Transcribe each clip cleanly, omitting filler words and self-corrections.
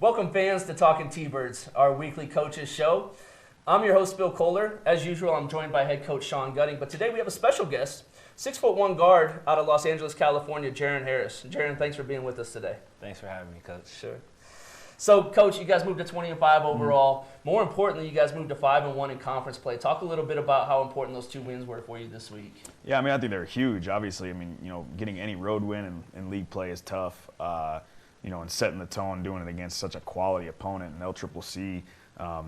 Welcome fans to Talking T-Birds, our weekly coaches show. I'm your host, Bill Kohler. As usual, I'm joined by head coach Sean Gutting, but today we have a special guest, 6'1" guard out of Los Angeles, California, Jaron Harris. Jaron, thanks for being with us today. Thanks for having me, Coach. Sure. So, Coach, you guys moved to 20-5 overall. More importantly, you guys moved to 5-1 in conference play. Talk a little bit about how important those two wins were for you this week. Yeah, I mean, I think they're huge. Obviously, getting any road win in league play is tough. And setting the tone, doing it against such a quality opponent in LCCC,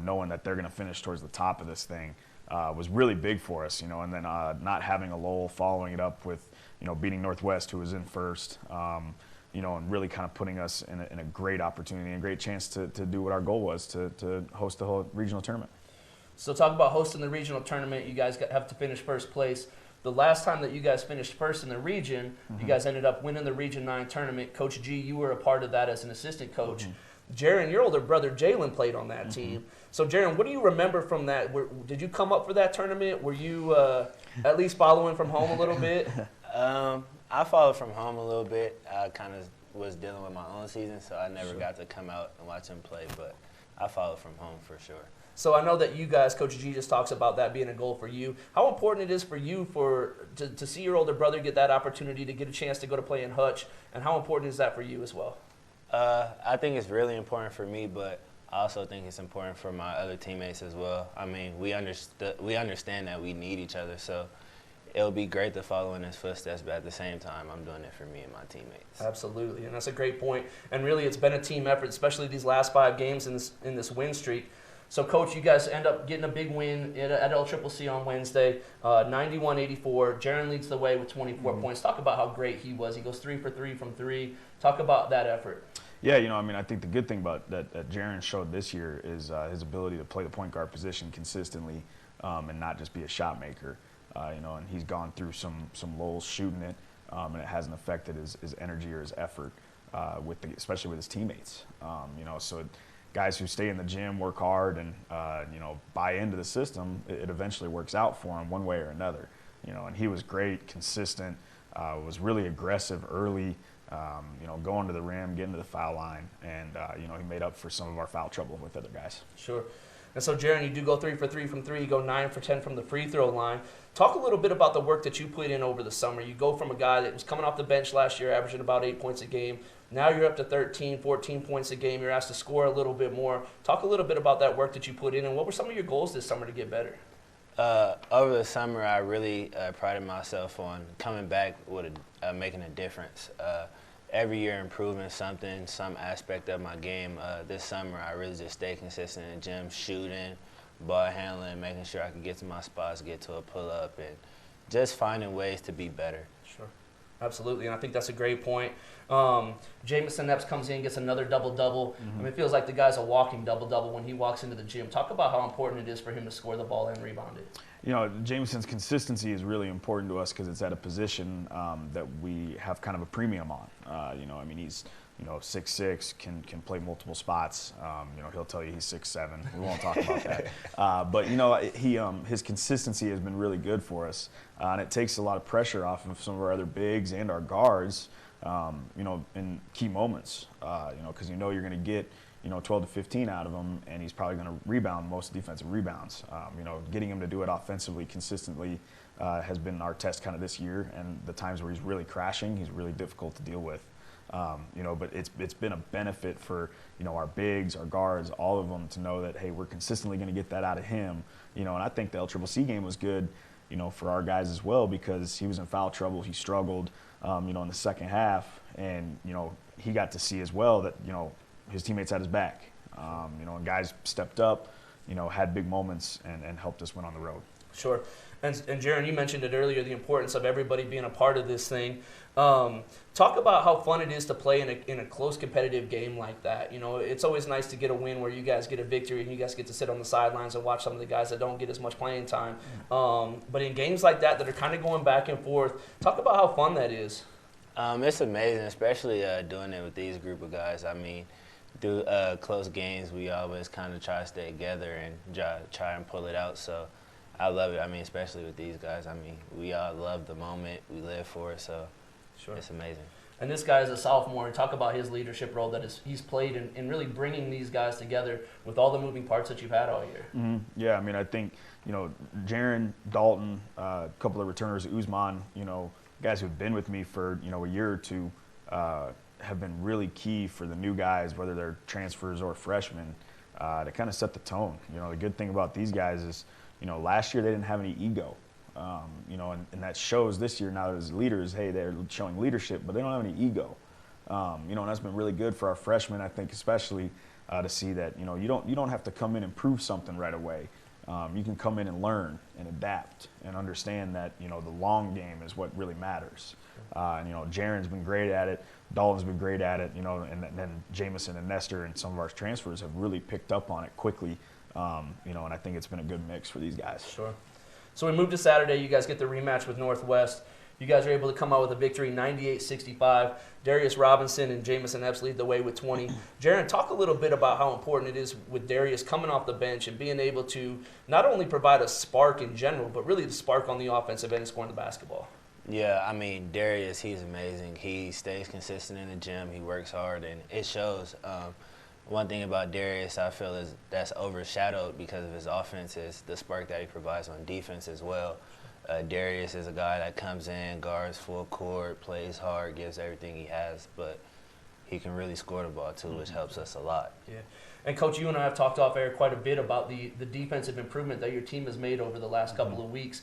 knowing that they're going to finish towards the top of this thing was really big for us. And then not having a lull, following it up with beating Northwest, who was in first. And really kind of putting us in a great opportunity and a great chance to do what our goal was, to host the whole regional tournament. So talk about hosting the regional tournament. You guys have to finish first place. The last time that you guys finished first in the region, you guys ended up winning the Region 9 tournament. Coach G, you were a part of that as an assistant coach. Jaron, your older brother Jalen played on that team. So Jaron, what do you remember from that? Did you come up for that tournament? Were you at least following from home a little bit? I followed from home a little bit. I kind of was dealing with my own season, so I never got to come out and watch him play, but I followed from home for sure. So I know that you guys, Coach G just talks about that being a goal for you. How important it is for you to see your older brother get that opportunity to get a chance to go to play in Hutch, and how important is that for you as well? I think it's really important for me, but I also think it's important for my other teammates as well. I mean, we understand that we need each other, so it'll be great to follow in his footsteps, but at the same time, I'm doing it for me and my teammates. Absolutely, and that's a great point. And really, it's been a team effort, especially these last 5 games in this win streak. So, Coach, you guys end up getting a big win at LCCC on Wednesday, 91-84. Jaron leads the way with 24 points. Talk about how great he was. He goes 3 for 3 from 3. Talk about that effort. Yeah, I think the good thing about that Jaron showed this year is his ability to play the point guard position consistently and not just be a shot maker. And he's gone through some lulls shooting it, and it hasn't affected his energy or his effort, especially with his teammates. So guys who stay in the gym, work hard, and buy into the system, it eventually works out for him one way or another. And he was great, consistent, was really aggressive early. Going to the rim, getting to the foul line, and he made up for some of our foul trouble with other guys. Sure. And so, Jaron, you do go 3 for 3 from 3. You go 9 for 10 from the free throw line. Talk a little bit about the work that you put in over the summer. You go from a guy that was coming off the bench last year, averaging about 8 points a game. Now you're up to 13, 14 points a game. You're asked to score a little bit more. Talk a little bit about that work that you put in, and what were some of your goals this summer to get better? Over the summer, I really prided myself on coming back with making a difference. Every year improving something, some aspect of my game. This summer, I really just stayed consistent in the gym, shooting, ball handling, making sure I could get to my spots, get to a pull-up, and just finding ways to be better. Sure. Absolutely, and I think that's a great point. Jamison Epps comes in, gets another double-double. I mean, it feels like the guy's a walking double-double when he walks into the gym. Talk about how important it is for him to score the ball and rebound it. Jamison's consistency is really important to us because it's at a position that we have kind of a premium on. He's 6'6", can play multiple spots. He'll tell you he's 6'7". We won't talk about that. But his consistency has been really good for us, and it takes a lot of pressure off of some of our other bigs and our guards. In key moments, because you're going to get 12 to 15 out of him, and he's probably going to rebound most defensive rebounds. Getting him to do it offensively consistently has been our test kind of this year, and the times where he's really crashing, he's really difficult to deal with. But it's been a benefit for our bigs, our guards, all of them to know that, hey, we're consistently going to get that out of him. And I think the LCCC game was good, for our guys as well, because he was in foul trouble, he struggled, in the second half, and he got to see as well that his teammates had his back. And guys stepped up, had big moments and helped us win on the road. Sure. And Jaron, you mentioned it earlier, the importance of everybody being a part of this thing. Talk about how fun it is to play in a close competitive game like that. It's always nice to get a win where you guys get a victory and you guys get to sit on the sidelines and watch some of the guys that don't get as much playing time. But in games like that are kind of going back and forth, talk about how fun that is. It's amazing, especially doing it with these group of guys. I mean, through close games, we always kind of try to stay together and try and pull it out. So I love it. I mean, especially with these guys. I mean, we all love the moment. We live for it. So sure. It's amazing. and this guy is a sophomore, and talk about his leadership role that he's played in really bringing these guys together with all the moving parts that you've had all year. Mm-hmm. Yeah, I mean, I think, Jaron, Dalton, a couple of returners, Usman, guys who've been with me for, a year or two, have been really key for the new guys, whether they're transfers or freshmen, to kind of set the tone. The good thing about these guys is, last year they didn't have any ego. And that shows this year now as leaders, hey, they're showing leadership, but they don't have any ego. And that's been really good for our freshmen, I think, especially to see that, you don't have to come in and prove something right away. You can come in and learn and adapt and understand that, the long game is what really matters. And Jaron's been great at it. Dalton's been great at it, and then Jamison and Nestor and some of our transfers have really picked up on it quickly. And I think it's been a good mix for these guys. Sure. So we move to Saturday. You guys get the rematch with Northwest. You guys are able to come out with a victory, 98-65. Darius Robinson and Jamison Epps lead the way with 20. Jaron, talk a little bit about how important it is with Darius coming off the bench and being able to not only provide a spark in general, but really the spark on the offensive end and scoring the basketball. Yeah, I mean, Darius, he's amazing. He stays consistent in the gym. He works hard, and it shows. One thing about Darius I feel is that's overshadowed because of his offense is the spark that he provides on defense as well. Darius is a guy that comes in, guards full court, plays hard, gives everything he has, but he can really score the ball too, which helps us a lot. Yeah. And Coach, you and I have talked off air quite a bit about the defensive improvement that your team has made over the last couple of weeks.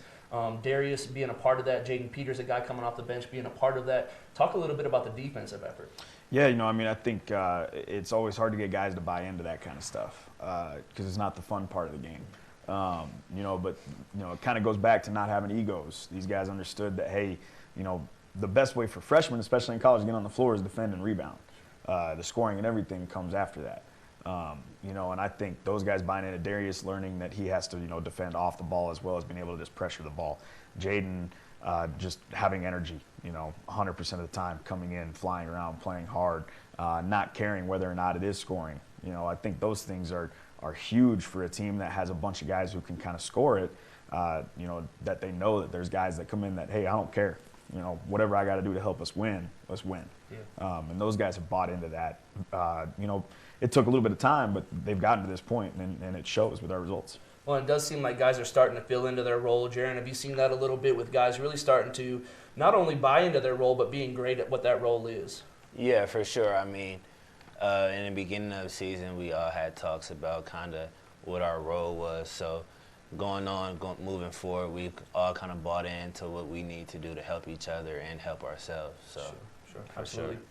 Darius being a part of that, Jaden Peters, a guy coming off the bench, being a part of that. Talk a little bit about the defensive effort. Yeah, I think it's always hard to get guys to buy into that kind of stuff because it's not the fun part of the game. But it kind of goes back to not having egos. These guys understood that, hey, the best way for freshmen, especially in college, to get on the floor is defend and rebound. The scoring and everything comes after that. And I think those guys buying into Darius, learning that he has to, defend off the ball as well as being able to just pressure the ball. Jaden, just having energy, 100% of the time, coming in, flying around, playing hard, not caring whether or not it is scoring. I think those things are huge for a team that has a bunch of guys who can kind of score it, that they know that there's guys that come in that, hey, I don't care. Whatever I got to do to help us win, let's win. Yeah. And those guys have bought into that. It took a little bit of time, but they've gotten to this point, and it shows with our results. Well, it does seem like guys are starting to fill into their role. Jaron, have you seen that a little bit with guys really starting to not only buy into their role, but being great at what that role is? Yeah, for sure. I mean, in the beginning of the season, we all had talks about kind of what our role was. So moving forward, we all kind of bought into what we need to do to help each other and help ourselves. So, sure. Absolutely. Sure.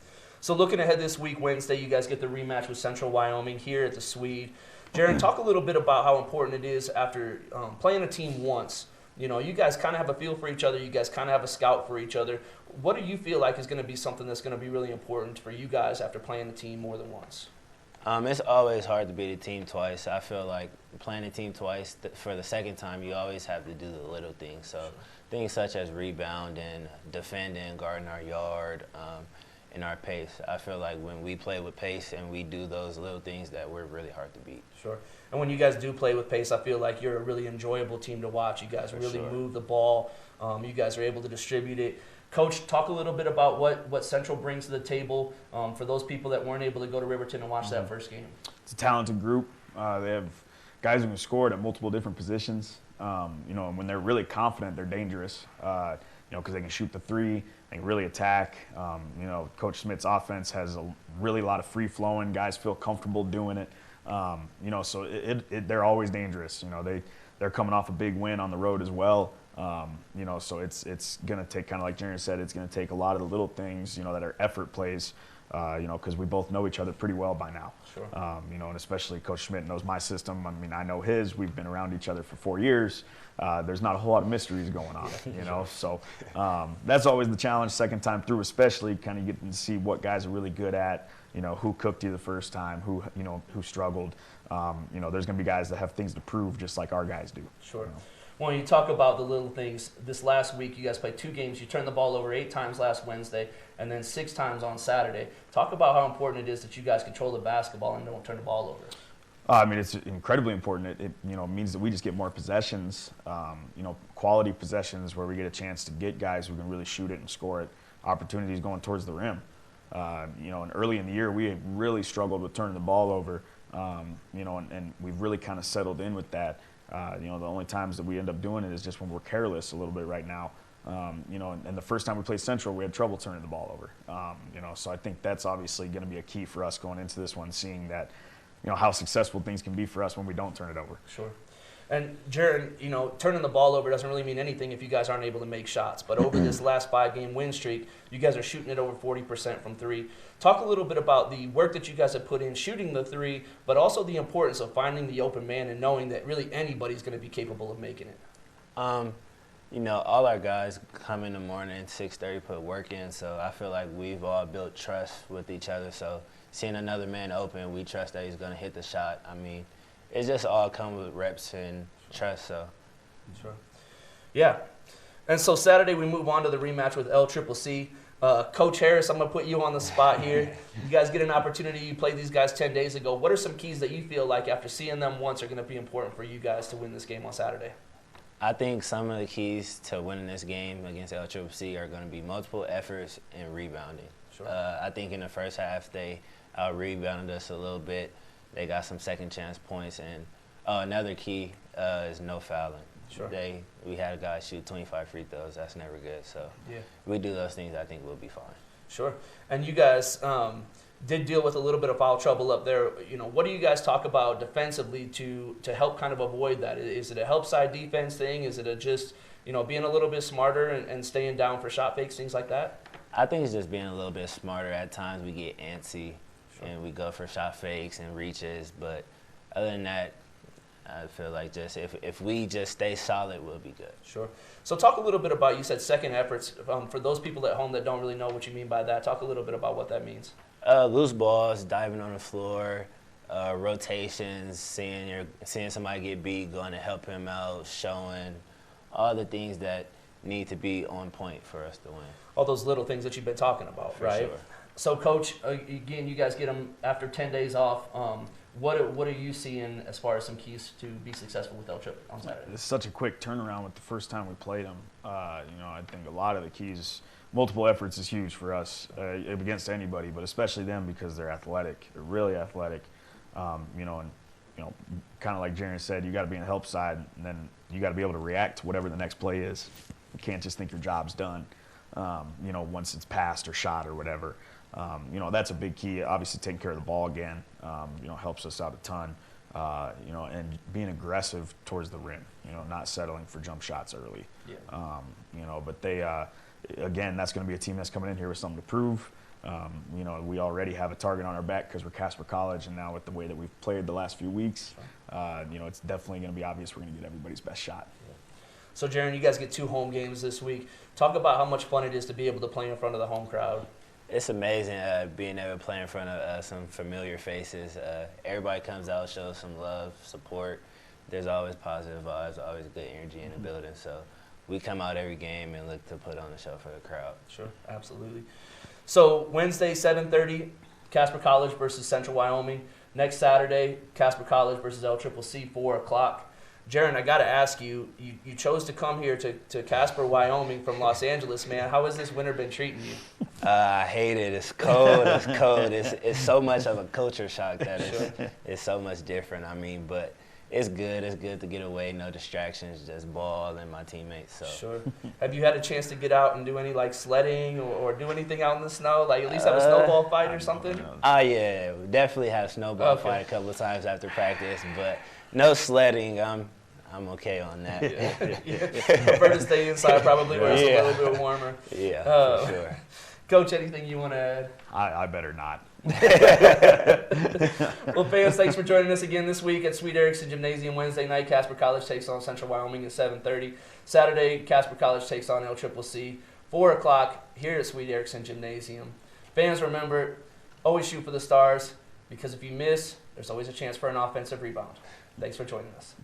So looking ahead this week, Wednesday, you guys get the rematch with Central Wyoming here at the Swede. Jaron, talk a little bit about how important it is after playing a team once. You guys kind of have a feel for each other. You guys kind of have a scout for each other. What do you feel like is going to be something that's going to be really important for you guys after playing the team more than once? It's always hard to beat a team twice. I feel like playing a team twice, for the second time, you always have to do the little things. So things such as rebounding, defending, guarding our yard, and our pace. I feel like when we play with pace and we do those little things, that we're really hard to beat. Sure. And when you guys do play with pace, I feel like you're a really enjoyable team to watch. You guys really move the ball. You guys are able to distribute it. Coach, talk a little bit about what Central brings to the table for those people that weren't able to go to Riverton and watch that first game. It's a talented group. They have guys who can score at multiple different positions. And when they're really confident, they're dangerous. Because they can shoot the three, they can really attack. Coach Smith's offense has a lot of free flowing. Guys feel comfortable doing it. So they're always dangerous. They're coming off a big win on the road as well. So it's going to take, kind of like Jaron said, it's going to take a lot of the little things, that are effort plays, because we both know each other pretty well by now. Sure. And especially Coach Schmidt knows my system. I mean, I know his. We've been around each other for 4 years. There's not a whole lot of mysteries going on, So that's always the challenge second time through, especially kind of getting to see what guys are really good at, who cooked you the first time, who struggled. There's going to be guys that have things to prove just like our guys do. Sure. Well, you talk about the little things. This last week, you guys played 2 games. You turned the ball over 8 times last Wednesday and then 6 times on Saturday. Talk about how important it is that you guys control the basketball and don't turn the ball over. It's incredibly important. It means that we just get more possessions, quality possessions where we get a chance to get guys who can really shoot it and score it. opportunities going towards the rim. You know, and early in the year, we really struggled with turning the ball over, you know, and we've really kind of settled in with that. You know, the only times that we end up doing it is just when we're careless a little bit right now. You know, and the first time we played Central, we had trouble turning the ball over. You know, so I think that's obviously going to be a key for us going into this one, seeing that, you know, how successful things can be for us when we don't turn it over. Sure. And Jaron, you know, turning the ball over doesn't really mean anything if you guys aren't able to make shots. But over this last 5-game win streak, you guys are shooting it over 40% from three. Talk a little bit about the work that you guys have put in shooting the three, but also the importance of finding the open man and knowing that really anybody's going to be capable of making it. You know, all our guys come in the morning, 6:30, put work in. So I feel like we've all built trust with each other. So seeing another man open, we trust that he's going to hit the shot. I mean, it just all comes with reps and trust. So, sure. Yeah. And so Saturday we move on to the rematch with LCCC. Coach Harris, I'm going to put you on the spot here. You guys get an opportunity. You played these guys 10 days ago. What are some keys that you feel like after seeing them once are going to be important for you guys to win this game on Saturday? I think some of the keys to winning this game against LCCC are going to be multiple efforts and rebounding. Sure. I think in the first half they out-rebounded us a little bit. They got some second-chance points. And another key is no fouling. Sure. We had a guy shoot 25 free throws. That's never good. So yeah, if we do those things, I think we'll be fine. Sure. And you guys did deal with a little bit of foul trouble up there. You know, what do you guys talk about defensively to help kind of avoid that? Is it a help side defense thing? Is it just, you know, being a little bit smarter and staying down for shot fakes, things like that? I think it's just being a little bit smarter. At times we get antsy. Sure. And we go for shot fakes and reaches. But other than that, I feel like just if we just stay solid, we'll be good. Sure. So talk a little bit about, you said second efforts. For those people at home that don't really know what you mean by that, talk a little bit about what that means. Loose balls, diving on the floor, rotations, seeing somebody get beat, going to help him out, showing all the things that need to be on point for us to win. All those little things that you've been talking about, For right? sure. So, Coach, again, you guys get them after 10 days off. What are you seeing as far as some keys to be successful with El Trip on Saturday? It's such a quick turnaround with the first time we played them. You know, I think a lot of the keys, multiple efforts is huge for us against anybody, but especially them because they're athletic. They're really athletic. You know, and you know, kind of like Jaron said, you got to be on the help side, and then you got to be able to react to whatever the next play is. You can't just think your job's done. You know, once it's passed or shot or whatever. You know, that's a big key. Obviously, taking care of the ball again, you know, helps us out a ton. You know, and being aggressive towards the rim. You know, not settling for jump shots early. Yeah. You know, but they, again, that's going to be a team that's coming in here with something to prove. You know, we already have a target on our back because we're Casper College, and now with the way that we've played the last few weeks, you know, it's definitely going to be obvious we're going to get everybody's best shot. Yeah. So, Jaron, you guys get 2 home games this week. Talk about how much fun it is to be able to play in front of the home crowd. It's amazing being able to play in front of some familiar faces. Everybody comes out, shows some love, support. There's always positive vibes, always good energy in the building. So we come out every game and look to put on a show for the crowd. Sure, absolutely. So Wednesday, 7:30, Casper College versus Central Wyoming. Next Saturday, Casper College versus LCCC, 4 o'clock. Jaron, I got to ask you, you chose to come here to Casper, Wyoming from Los Angeles, man. How has this winter been treating you? I hate it. It's cold. It's cold. It's so much of a culture shock that it's so much different. I mean, but it's good. It's good to get away, no distractions, just ball and my teammates. So. Sure. Have you had a chance to get out and do any, like, sledding or do anything out in the snow? Like, at least have a snowball fight or something? Yeah. We definitely had a snowball fight a couple of times after practice, but no sledding. I'm okay on that. Yeah. Prefer to stay inside probably where it's a little bit warmer. Yeah, for sure. Coach, anything you want to add? I better not. Well, fans, thanks for joining us again this week at Sweet Erickson Gymnasium. Wednesday night, Casper College takes on Central Wyoming at 7:30. Saturday, Casper College takes on LCCC. 4 o'clock here at Sweet Erickson Gymnasium. Fans, remember, always shoot for the stars, because if you miss, there's always a chance for an offensive rebound. Thanks for joining us.